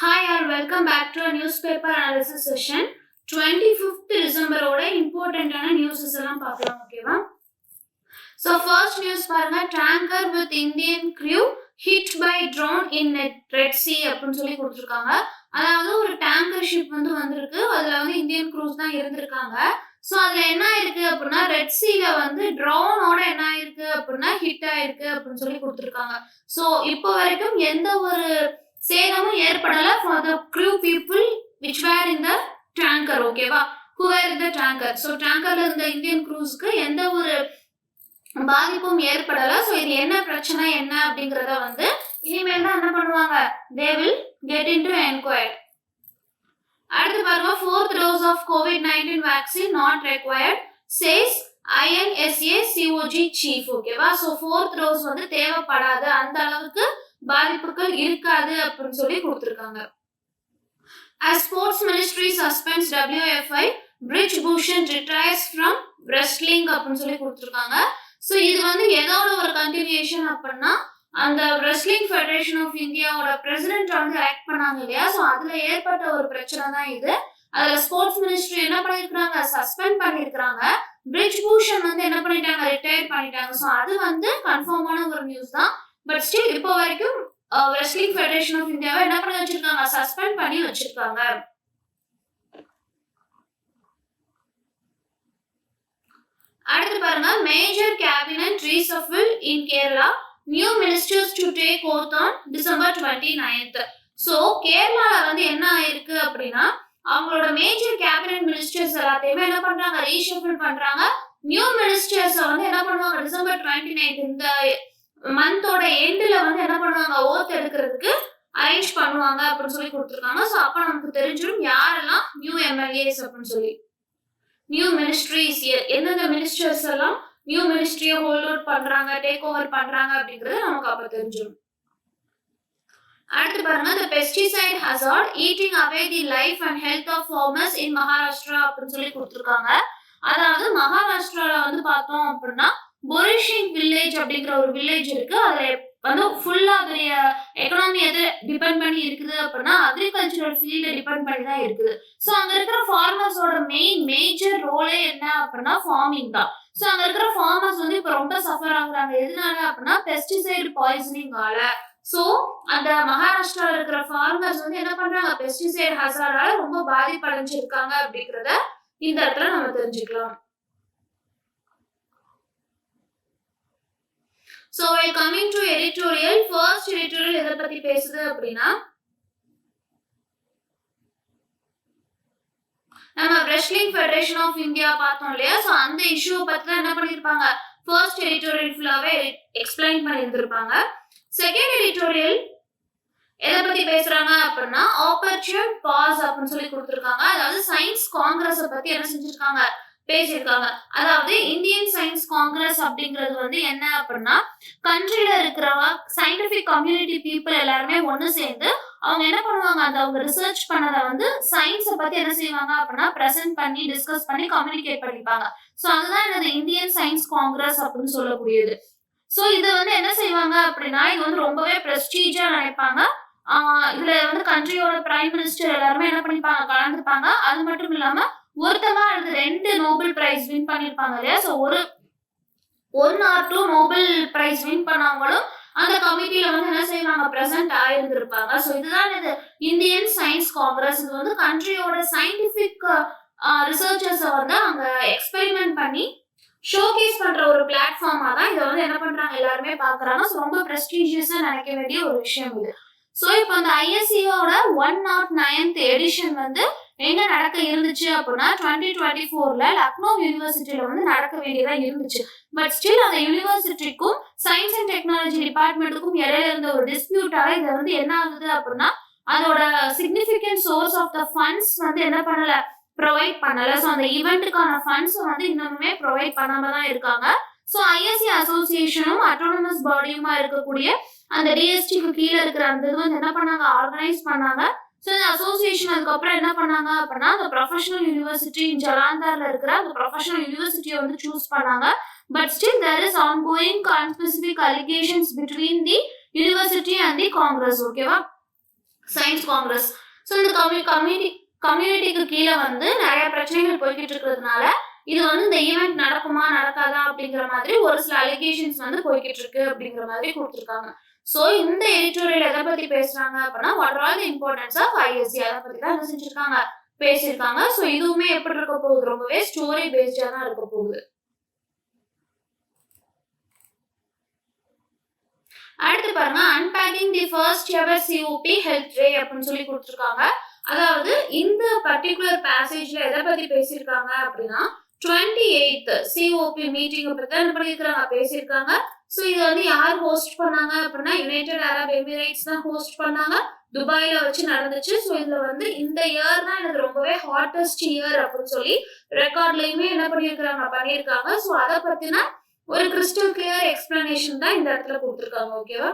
Hi all, welcome back to a newspaper analysis session. 25th December ஓட இம்பார்ட்டன்டான newses எல்லாம் பார்க்கலாம், ஓகேவா? So first news பாருங்க, tanker with Indian crew hit by drone in Red Sea அப்படின்னு சொல்லி கொடுத்துருக்காங்க. அதாவது ஒரு டேங்கர் ஷிப் வந்திருக்கு, அதுல இந்தியன் க்ரூஸ் தான் இருந்திருக்காங்க. ஸோ அதுல என்ன ஆயிருக்கு அப்படின்னா ரெட் சீல ட்ரோனோட என்ன ஆயிருக்கு அப்படின்னா ஹிட் ஆயிருக்கு அப்படின்னு சொல்லி கொடுத்துருக்காங்க. ஸோ இப்போ வரைக்கும் எந்த ஒரு சேதமும் ஏற்படல for the crew people which were in the tanker, ஓகேவா? who were in the tanker. So டேங்கர்ல இருந்த இந்தியன் க்ரூஸ்க்கு எந்த ஒரு பாதிப்பும் ஏற்படல. ஸோ இது என்ன பிரச்சனை என்ன அப்படிங்கறத இனிமேல் தான் என்ன பண்ணுவாங்க, they will get into enquiry. அடுத்து பாருங்க, 4th dose of COVID-19 vaccine not required says INSA COG chief, ஓகேவா? ஸோ 4th dose தேவைப்படாது, அந்த அளவுக்கு பாதிப்புகள் இருக்காது அப்படின்னு சொல்லி கொடுத்திருக்காங்க. As Sports Ministry suspends WFI, Brij Bhushan retires from wrestling அப்படின்னு சொல்லி கொடுத்திருக்காங்க. ஸோ இது ஏதோட ஒரு கண்டினியூஷன் அப்படின்னா அந்த ரெஸ்லிங் ஃபெடரேஷன் ஆஃப் இந்தியாவோட பிரசிடென்ட் ஆக்ட் பண்ணாங்க இல்லையா? ஸோ அதுல ஏற்பட்ட ஒரு பிரச்சனை தான் இது. அதுல ஸ்போர்ட்ஸ் மினிஸ்ட்ரி என்ன பண்ணிருக்காங்க, சஸ்பெண்ட் பண்ணிருக்காங்க. பிரிஜ் பூஷன் என்ன பண்ணிட்டாங்க, ரிட்டையர் பண்ணிட்டாங்க. ஸோ அது கன்ஃபார்மான ஒரு நியூஸ் தான். பட் ஸ்டில் இப்போ வரைக்கும் ரெஸ்லிங் ஃபெடரேஷன் ஆஃப் இந்தியாவை என்ன பண்ணி வச்சிருக்காங்க, சஸ்பெண்ட் பண்ணி வச்சிருக்காங்க. அடுத்து பாருங்க, major cabinet reshuffle in Kerala, new ministers to take oath on December 29th. So கேரளால என்ன ஆயிருக்கு அப்படின்னா அவங்களோட மேஜர் கேபினட் மினிஸ்டர்ஸ் எல்லாத்தையுமே என்ன பண்றாங்க, ரீஷஃபில் பண்றாங்க. நியூ மினிஸ்டர்ஸ் என்ன பண்ணுவாங்க, டிசம்பர் 29th இந்த மந்தோட எண்ட்ல என்ன பண்ணுவாங்க, ஓத் எடுக்கிறதுக்கு அரேஞ்ச் பண்ணுவாங்க அப்படின்னு சொல்லி கொடுத்துருக்காங்க. ஸோ அப்ப நமக்கு தெரிஞ்சிடும் யாரெல்லாம் நியூ எம்எல்ஏஸ் அப்படின்னு சொல்லி. நியூ மினிஸ்ட்ரிஸ், எந்தெந்த மினிஸ்டர்ஸ் எல்லாம் நியூ மினிஸ்ட்ரியை ஹோல்ட் அவுட் பண்றாங்க, டேக் ஓவர் பண்றாங்க அப்படிங்கிறது நமக்கு அப்ப தெரிஞ்சிடும். அடுத்து பாருங்க, the pesticide hazard eating away the life and health of farmers in Maharashtra அப்படின்னு சொல்லி கொடுத்துருக்காங்க. அதாவது மகாராஷ்டிரால பார்த்தோம் அப்படின்னா பொரிஷிங் வில்லேஜ் அப்படிங்கிற ஒரு வில்லேஜ் இருக்கு. அதுல ஃபுல்லா அதோடைய எக்கனாமி எது டிபெண்ட் பண்ணி இருக்குது அப்படின்னா அக்ரிகல்ச்சரல் ஃபீல்டு டிபெண்ட் பண்ணி தான் இருக்குது. ஸோ அங்க இருக்கிற ஃபார்மர்ஸோட மேஜர் ரோலே என்ன அப்படின்னா ஃபார்மிங் தான். ஸோ அங்க இருக்கிற ஃபார்மர்ஸ் இப்ப ரொம்ப சஃபர் ஆகுறாங்க. எதனால அப்படின்னா பெஸ்டிசைடு பாய்சனிங்கால. ஸோ அந்த மகாராஷ்டிரால இருக்கிற ஃபார்மர்ஸ் என்ன பண்றாங்க, பெஸ்டிசைடு ஹசார்டால ரொம்ப பாதிப்படைஞ்சிருக்காங்க அப்படிங்கிறத இந்த இடத்துல நம்ம தெரிஞ்சுக்கலாம். So while coming to editorial, first editorial எதை பத்தி பேசுது அப்படின்னா நம்ம ரெஸ்லிங் ஃபெடரேஷன் ஆஃப் இந்தியா பார்த்தோம் இல்லையா? ஸோ அந்த இஷ்யூவை பத்தி தான் என்ன பண்ணிருப்பாங்க, ஃபர்ஸ்ட் எடிட்டோரியல் ஃபுல்லாவே எக்ஸ்பிளைன் பண்ணியிருந்திருப்பாங்க. செகண்ட் எடிட்டோரியல் எதை பத்தி பேசுறாங்க அப்படின்னா ஆப்பர்ச்சுன் பாஸ் அப்படின்னு சொல்லி கொடுத்துருக்காங்க. அதாவது சயின்ஸ் காங்கிரஸை பத்தி என்ன செஞ்சிருக்காங்க, பேசியிருக்காங்க. அதாவது இந்தியன் சயின்ஸ் காங்கிரஸ் அப்படிங்கிறது என்ன அப்படின்னா கண்ட்ரில இருக்கிறவங்க சயின்டிபிக் கம்யூனிட்டி பீப்புள் எல்லாருமே ஒண்ணு சேர்ந்து அவங்க என்ன பண்ணுவாங்க, அந்த அவங்க ரிசர்ச் பண்ணதை சயின்ஸை பத்தி என்ன செய்வாங்க அப்படின்னா பிரசன்ட் பண்ணி டிஸ்கஸ் பண்ணி கம்யூனிகேட் பண்ணிப்பாங்க. ஸோ அதுதான் எனது இந்தியன் சயின்ஸ் காங்கிரஸ் அப்படின்னு சொல்லக்கூடியது. ஸோ இது என்ன செய்வாங்க அப்படின்னா இது ரொம்பவே பிரஸ்டீஜா நினைப்பாங்க. இதுல கண்ட்ரியோட பிரைம் மினிஸ்டர் எல்லாருமே என்ன பண்ணிப்பாங்க, கலந்துப்பாங்க. அது மட்டும் இல்லாம ஒருத்தவங்க அடுத்து 2 நோபல் பிரைஸ் வின் பண்ணிருப்பாங்க இல்லையா? ஸோ ஒரு 1 or 2 நோபல் பிரைஸ் வின் பண்ணவங்களும் அந்த கமிட்டியில என்ன செய்வாங்க, பிரசன்ட் ஆயிருந்திருப்பாங்க. ஸோ இதுதான் இது இந்தியன் சயின்ஸ் காங்கிரஸ். இது கண்ட்ரியோட சயின்டிபிக் ரிசர்ச்சர்ஸ் அங்க எக்ஸ்பெரிமெண்ட் பண்ணி ஷோகேஸ் பண்ற ஒரு பிளாட்ஃபார்மா தான் இதை என்ன பண்றாங்க, எல்லாருமே பாக்குறாங்க. ஸோ ரொம்ப பிரஸ்டீஜியஸா நினைக்க வேண்டிய ஒரு விஷயம் இது. ஸோ இப்போ அந்த ஐஎஸ்சியோட 109th எடிஷன் எங்க நடக்க இருந்துச்சு அப்படின்னா 2024ல லக்னோ யூனிவர்சிட்டியில நடக்க வேண்டியதா இருந்துச்சு. பட் ஸ்டில் அந்த யூனிவர்சிட்டிக்கும் சயின்ஸ் அண்ட் டெக்னாலஜி டிபார்ட்மெண்ட்டுக்கும் இடையில இருந்த ஒரு டிஸ்பியூட்டால இது என்ன ஆகுது அப்படின்னா அதோட significant source of the funds என்ன பண்ணல, ப்ரொவைட் பண்ணல. ஸோ அந்த ஈவெண்ட்டுக்கான ஃபண்ட்ஸ் இன்னுமே ப்ரொவைட் பண்ணாம தான் இருக்காங்க. ஸோ ஐஎஸ்சி அசோசியேஷனும் அட்டானமஸ் பாடியுமா இருக்கக்கூடிய அந்த டிஎஸ்டிக்கு கீழே இருக்கிற அந்த இது என்ன பண்ணாங்க, ஆர்கனைஸ் பண்ணாங்க. ஸோ இந்த அசோசியேஷன் அதுக்கப்புறம் என்ன பண்ணாங்க அப்படின்னா அந்த ப்ரொஃபஷனல் யூனிவர்சிட்டி ஜலாந்தார்ல இருக்கிற அந்த ப்ரொஃபஷனல் யூனிவர்சிட்டியை சூஸ் பண்ணாங்க. But still there is ongoing conspecific allegations between the university and the Congress, ஓகேவா? சயின்ஸ் காங்கிரஸ். ஸோ இந்த கம்யூனிட்டிக்கு கீழே வந்து நிறைய பிரச்சனைகள் போய்கிட்டு இருக்கிறதுனால இது வந்து இந்த ஈவெண்ட் நடக்குமா நடக்காதா அப்படிங்கிற மாதிரி ஒரு சில அலிகேஷன்ஸ் வந்து போய்கிட்டு இருக்கு அப்படிங்கிற மாதிரி கொடுத்துருக்காங்க. ஸோ இந்த எடிட்டோரியல் எதை பத்தி பேசுறாங்க அப்படின்னா what are the importance of ISC அதை பத்தி தான் என்ன செஞ்சிருக்காங்க பேசியிருக்காங்க. ஸோ இதுவுமே எப்படி இருக்க போகுது ரொம்பவே ஸ்டோரி பேஸ்டா தான் இருக்க போகுது. அடுத்து பாருங்க unpacking the first ever COP health டே அப்படின்னு சொல்லி கொடுத்துருக்காங்க. அதாவது இந்த பர்டிகுலர் பேசேஜ்ல எதை பத்தி பேசியிருக்காங்க அப்படின்னா 28th சிஓபி மீட்டிங் பத்தி தான் என்ன பண்ணிருக்காங்க பேசியிருக்காங்க. ஸோ இது வந்து யார் ஹோஸ்ட் பண்ணாங்க அப்படின்னா யுனைடெட் அரப் எமிரேட்ஸ் தான் ஹோஸ்ட் பண்ணாங்க. துபாயில வச்சு நடந்துச்சு. ஸோ இதுல வந்து இந்த இயர் தான் எனக்கு ரொம்பவே ஹாட்டஸ்ட் இயர் அப்படின்னு சொல்லி ரெக்கார்ட்லயுமே என்ன பண்ணியிருக்காங்க. ஸோ அதை பத்தின ஒரு கிறிஸ்டல் கிளியர் எக்ஸ்பிளனேஷன் தான் இந்த இடத்துல கொடுத்துருக்காங்க. ஓகேவா?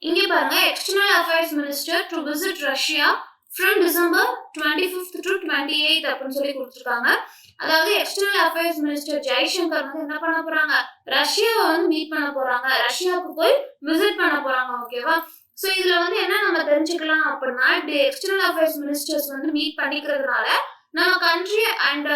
இங்க பாருங்க external affairs minister to visit Russia from December 25th to 28th அப்படின்னு சொல்லி கொடுத்துருக்காங்க. அதாவது எக்ஸ்டர்னல் அஃபேர்ஸ் மினிஸ்டர் ஜெய்சங்கர் வந்து என்ன பண்ண போறாங்க ரஷ்யாவை வந்து மீட் பண்ண போறாங்க. ரஷ்யாவுக்கு போய் விசிட் பண்ண போறாங்க. ஓகேவா? ஸோ இதுல வந்து என்ன நம்ம தெரிஞ்சுக்கலாம் அப்படின்னா இப்படி எக்ஸ்டர்னல் அஃபேர்ஸ் மினிஸ்டர்ஸ் வந்து மீட் பண்ணிக்கிறதுனால நம்ம country and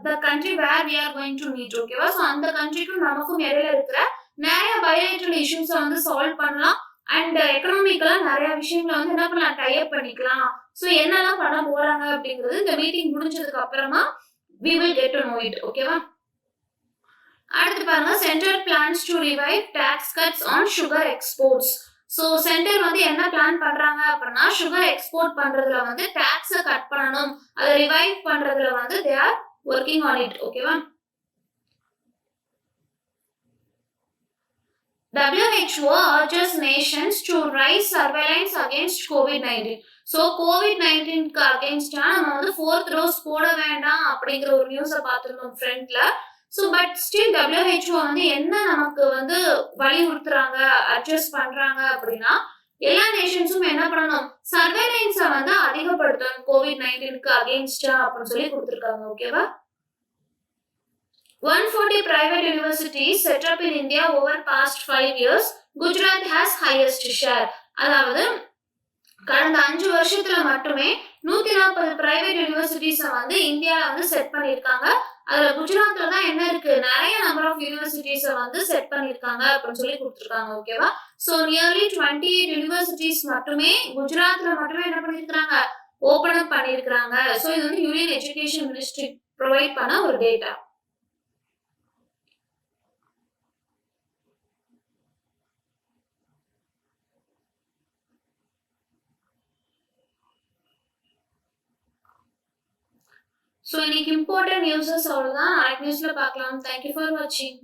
the country where we are going to meet. ஓகேவா? ஸோ அந்த கண்ட்ரிக்கும் நமக்கும் இடையில இருக்கிற நிறைய பயோலேட்டரல் இஷ்யூஸை வந்து சால்வ் பண்ணலாம். அண்ட் எக்கனாமிக்கலா நிறைய விஷயங்களை வந்து என்ன பண்ணலாம் டைப் பண்ணிக்கலாம். ஸோ என்னெல்லாம் பண்ண போறாங்க அப்படிங்கிறது இந்த மீட்டிங் முடிஞ்சதுக்கு அப்புறமா we will get to know it. ஓகேவா? அடுத்து பாருங்க centre plans to revive tax cuts on sugar exports. So centre வந்து என்ன பிளான் பண்றாங்க அப்படின்னா சுகர் எக்ஸ்போர்ட் பண்றதுல வந்து டாக்ஸை கட் பண்ணணும், அதை ரிவைவ் பண்றதுல வந்து they are working on it. ஓகேவா? WHO urges nations to raise surveillance against COVID-19. So COVID-19க்கு அகேன்ஸ்டா நம்ம வந்து 4th டோஸ் போட வேண்டாம் அப்படிங்கிற ஒரு நியூஸை பார்த்துருந்தோம் ஃப்ரண்ட்ல. ஸோ பட் ஸ்டில் WHO வந்து என்ன நமக்கு வந்து வலியுறுத்துறாங்க அட்ஜஸ்ட் பண்றாங்க அப்படின்னா எல்லா நேஷன்ஸும் என்ன பண்ணணும் சர்வேலன்ஸை வந்து அதிகப்படுத்தணும் COVID-19க்கு அகேன்ஸ்டா அப்படின்னு சொல்லி கொடுத்துருக்காங்க. ஓகேவா? 140 private universities set up in India over past 5 years. Gujarat has highest share. அதாவது கடந்த 5 வருஷத்துல மட்டுமே 140 பிரைவேட் யூனிவர்சிட்டிஸை வந்து இந்தியாவில் வந்து செட் பண்ணியிருக்காங்க. அதுல குஜராத்ல தான் என்ன இருக்கு நிறைய நம்பர் ஆஃப் யூனிவர்சிட்டிஸை வந்து செட் பண்ணியிருக்காங்க அப்படின்னு சொல்லி கொடுத்துருக்காங்க. ஓகேவா? ஸோ நியர்லி 28 யூனிவர்சிட்டிஸ் மட்டுமே குஜராத்ல மட்டுமே என்ன பண்ணியிருக்காங்க ஓபன் அப் பண்ணியிருக்காங்க. ஸோ இது வந்து யூனியன் எஜுகேஷன் மினிஸ்ட்ரி ப்ரொவைட் பண்ண ஒரு டேட்டா. ஸோ இன்னைக்கு இம்பார்ட்டன்ட் நியூஸஸ் அவ்வளோதான். நாளைக்கு நியூஸ்ல பார்க்கலாம். தேங்க்யூ ஃபார் வாட்சிங்.